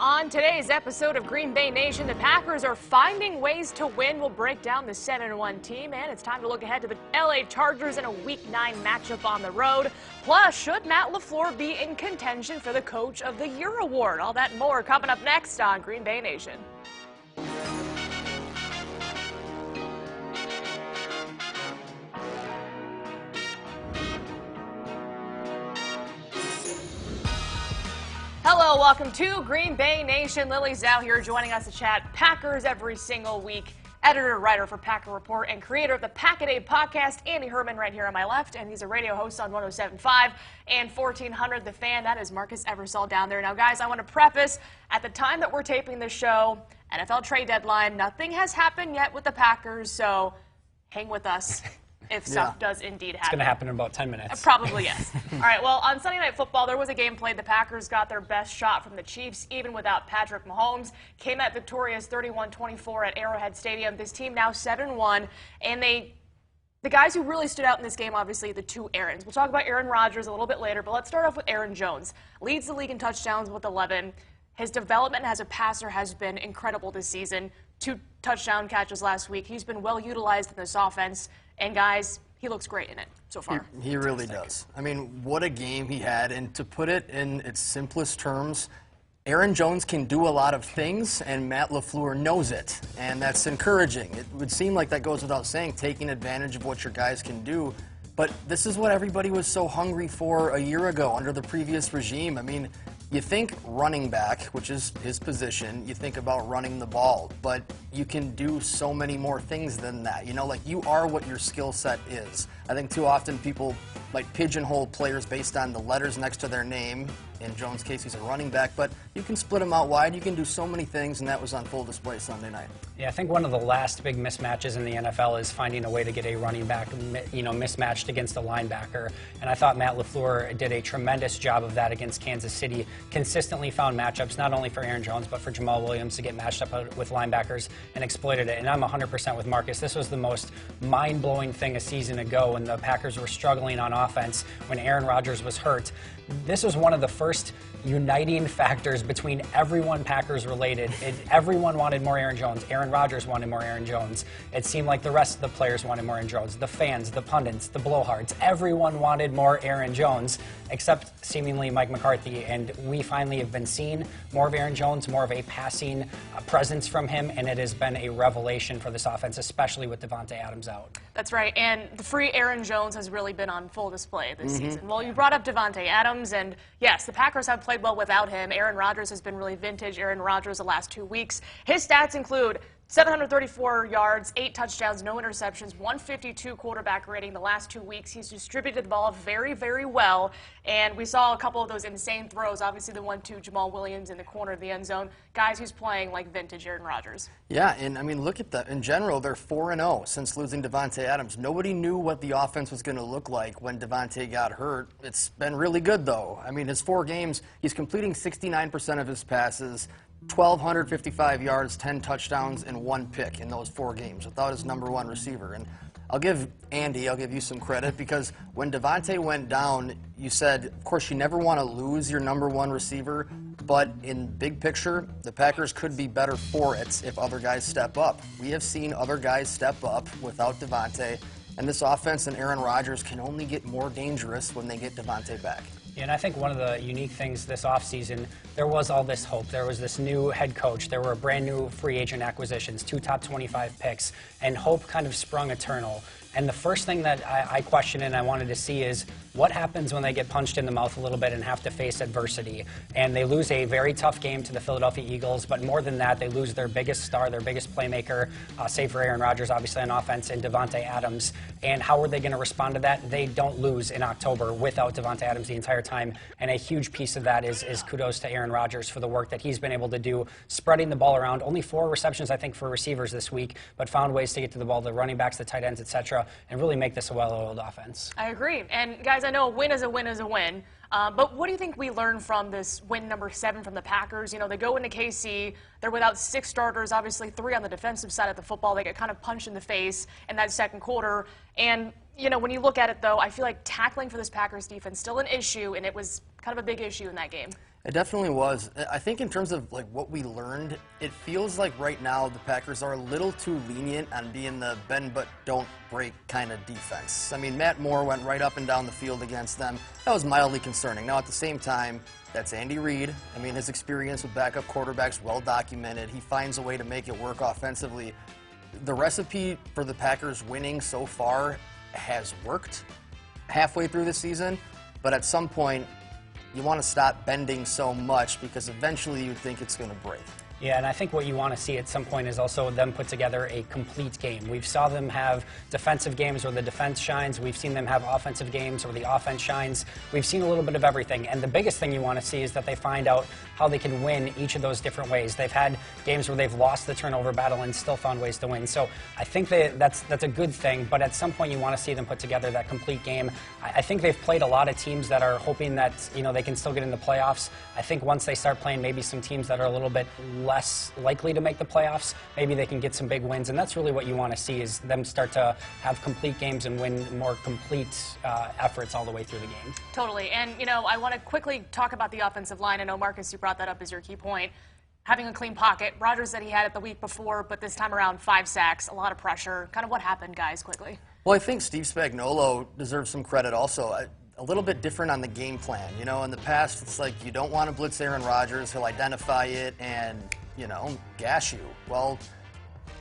On today's episode of Green Bay Nation, the Packers are finding ways to win. We'll break down the 7-1 team, and it's time to look ahead to the LA Chargers in a Week 9 matchup on the road. Plus, should Matt LaFleur be in contention for the Coach of the Year award? All that and more coming up next on Green Bay Nation. Hello, welcome to Green Bay Nation. Lily Zhao here joining us to chat Packers every single week. Editor-writer for Packer Report and creator of the Pack-A-Day podcast, Andy Herman, right here on my left. And he's a radio host on 107.5 and 1400 The Fan. That is Marcus Eversole down there. Now, guys, I want to preface, at the time that we're taping this show, NFL trade deadline, nothing has happened yet with the Packers, so hang with us. If stuff does indeed happen. It's going to happen in about 10 minutes. Probably, yes. All right, well, on Sunday Night Football, there was a game played. The Packers got their best shot from the Chiefs, even without Patrick Mahomes. Came out victorious 31-24 at Arrowhead Stadium. This team now 7-1, and the guys who really stood out in this game, obviously, the two Aarons. We'll talk about Aaron Rodgers a little bit later, but let's start off with Aaron Jones. Leads the league in touchdowns with 11. His development as a passer has been incredible this season. 2 touchdown catches last week. He's been well utilized in this offense. And, guys, he looks great in it so far. He really does. I mean, what a game he had. And to put it in its simplest terms, Aaron Jones can do a lot of things, and Matt LaFleur knows it. And that's encouraging. It would seem like that goes without saying, taking advantage of what your guys can do. But this is what everybody was so hungry for a year ago under the previous regime. I mean, you think running back, which is his position, you think about running the ball, but you can do so many more things than that. You know, like, you are what your skill set is. I think too often people like pigeonhole players based on the letters next to their name. In Jones' case, he's a running back, but you can split him out wide. You can do so many things, and that was on full display Sunday night. Yeah, I think one of the last big mismatches in the NFL is finding a way to get a running back, mismatched against a linebacker. And I thought Matt LaFleur did a tremendous job of that against Kansas City. Consistently found matchups, not only for Aaron Jones, but for Jamal Williams to get matched up with linebackers and exploited it. And I'm 100% with Marcus. This was the most mind-blowing thing a season ago when the Packers were struggling on offense, when Aaron Rodgers was hurt. This was one of the first uniting factors between everyone Packers related. Everyone wanted more Aaron Jones. Aaron Rodgers wanted more Aaron Jones. It seemed like the rest of the players wanted more Aaron Jones. The fans, the pundits, the blowhards, everyone wanted more Aaron Jones, except seemingly Mike McCarthy. And we finally have been seeing more of Aaron Jones, more of a passing presence from him, and it has been a revelation for this offense, especially with Davante Adams out. That's right, and the free Aaron Jones has really been on full display this season. Well, you brought up Davante Adams, and yes, the Packers have played well without him. Aaron Rodgers has been really vintage Aaron Rodgers the last 2 weeks. His stats include 734 yards, 8 touchdowns, no interceptions, 152 quarterback rating the last 2 weeks. He's distributed the ball very, very well, and we saw a couple of those insane throws. Obviously, the one to Jamal Williams in the corner of the end zone. Guys who's playing like vintage Aaron Rodgers. Yeah, and I mean, look at that. In general, they're 4-0 since losing Davante Adams. Nobody knew what the offense was going to look like when Davante got hurt. It's been really good, though. I mean, his 4 games, he's completing 69% of his passes, 1,255 yards, 10 touchdowns, and 1 pick in those 4 games without his #1 receiver. And I'll give you some credit, because when Davante went down, you said, of course, you never want to lose your #1 receiver, but in big picture, the Packers could be better for it if other guys step up. We have seen other guys step up without Davante, and this offense and Aaron Rodgers can only get more dangerous when they get Davante back. And I think one of the unique things this offseason, there was all this hope. There was this new head coach. There were brand new free agent acquisitions, 2 top 25 picks, and hope kind of sprung eternal. And the first thing that I questioned and I wanted to see is what happens when they get punched in the mouth a little bit and have to face adversity. And they lose a very tough game to the Philadelphia Eagles, but more than that, they lose their biggest star, their biggest playmaker, save for Aaron Rodgers, obviously, on offense, and Davante Adams. And how are they going to respond to that? They don't lose in October without Davante Adams the entire time. And a huge piece of that is kudos to Aaron Rodgers for the work that he's been able to do, spreading the ball around. Only 4 receptions, I think, for receivers this week, but found ways to get to the ball, the running backs, the tight ends, etc., and really make this a well-oiled offense. I agree. And, guys, I know a win is a win is a win. But what do you think we learned from this win number 7 from the Packers? You know, they go into KC, they're without 6 starters, obviously 3 on the defensive side of the football. They get kind of punched in the face in that second quarter. And, you know, when you look at it, though, I feel like tackling for this Packers defense still an issue, and it was kind of a big issue in that game. It definitely was. I think in terms of like what we learned, it feels like right now the Packers are a little too lenient on being the bend but don't break kind of defense. I mean, Matt Moore went right up and down the field against them. That was mildly concerning. Now, at the same time, that's Andy Reid. I mean, his experience with backup quarterbacks well documented. He finds a way to make it work offensively. The recipe for the Packers winning so far has worked halfway through the season, but at some point, you want to stop bending so much because eventually you think it's going to break. Yeah, and I think what you want to see at some point is also them put together a complete game. We've saw them have defensive games where the defense shines. We've seen them have offensive games where the offense shines. We've seen a little bit of everything. And the biggest thing you want to see is that they find out how they can win each of those different ways. They've had games where they've lost the turnover battle and still found ways to win. So I think that's a good thing. But at some point you want to see them put together that complete game. I think they've played a lot of teams that are hoping that they can still get in the playoffs. I think once they start playing maybe some teams that are a little bit less likely to make the playoffs, maybe they can get some big wins, and that's really what you want to see is them start to have complete games and win more complete efforts all the way through the game. Totally, and I want to quickly talk about the offensive line. I know, Marcus, you brought that up as your key point. Having a clean pocket. Rodgers said he had it the week before, but this time around 5 sacks, a lot of pressure. Kind of what happened, guys, quickly? Well, I think Steve Spagnuolo deserves some credit also. A little bit different on the game plan. In the past, it's like you don't want to blitz Aaron Rodgers. He'll identify it and gash you. Well,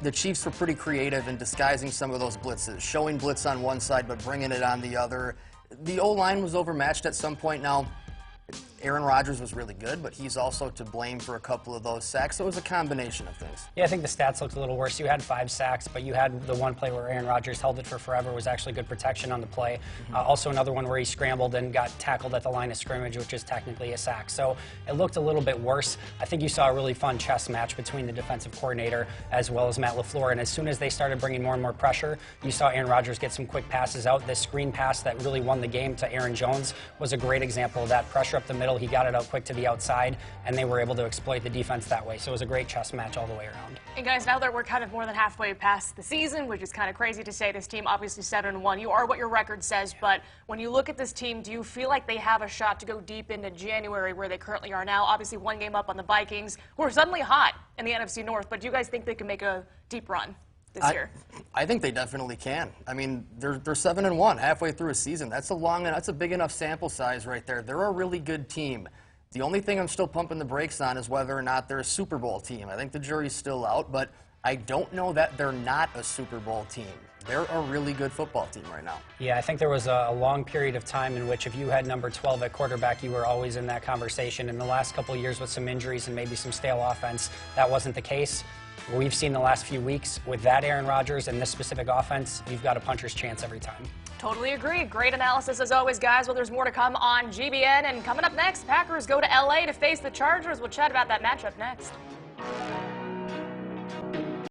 the Chiefs were pretty creative in disguising some of those blitzes, showing blitz on one side but bringing it on the other. The O-line was overmatched at some point. Now, Aaron Rodgers was really good, but he's also to blame for a couple of those sacks. So it was a combination of things. Yeah, I think the stats looked a little worse. You had 5 sacks, but you had the one play where Aaron Rodgers held it for forever, was actually good protection on the play. Also another one where he scrambled and got tackled at the line of scrimmage, which is technically a sack. So it looked a little bit worse. I think you saw a really fun chess match between the defensive coordinator as well as Matt LaFleur, and as soon as they started bringing more and more pressure, you saw Aaron Rodgers get some quick passes out. This screen pass that really won the game to Aaron Jones was a great example of that. Pressure up the middle, he got it out quick to the outside, and they were able to exploit the defense that way. So it was a great chess match all the way around. And guys, now that we're kind of more than halfway past the season, which is kind of crazy to say, this team obviously 7-1. You are what your record says, but when you look at this team, do you feel like they have a shot to go deep into January where they currently are now? Obviously, 1 game up on the Vikings, who are suddenly hot in the NFC North, but do you guys think they can make a deep run this year? I think they definitely can. I mean, they're 7-1 halfway through a season. That's a big enough sample size right there. They're a really good team. The only thing I'm still pumping the brakes on is whether or not they're a Super Bowl team. I think the jury's still out, but I don't know that they're not a Super Bowl team. They're a really good football team right now. Yeah, I think there was a long period of time in which if you had number 12 at quarterback, you were always in that conversation. In the last couple of years with some injuries and maybe some stale offense, that wasn't the case. We've seen the last few weeks with that Aaron Rodgers and this specific offense, you've got a puncher's chance every time. Totally agree. Great analysis as always, guys. Well, there's more to come on GBN. And coming up next, Packers go to LA to face the Chargers. We'll chat about that matchup next.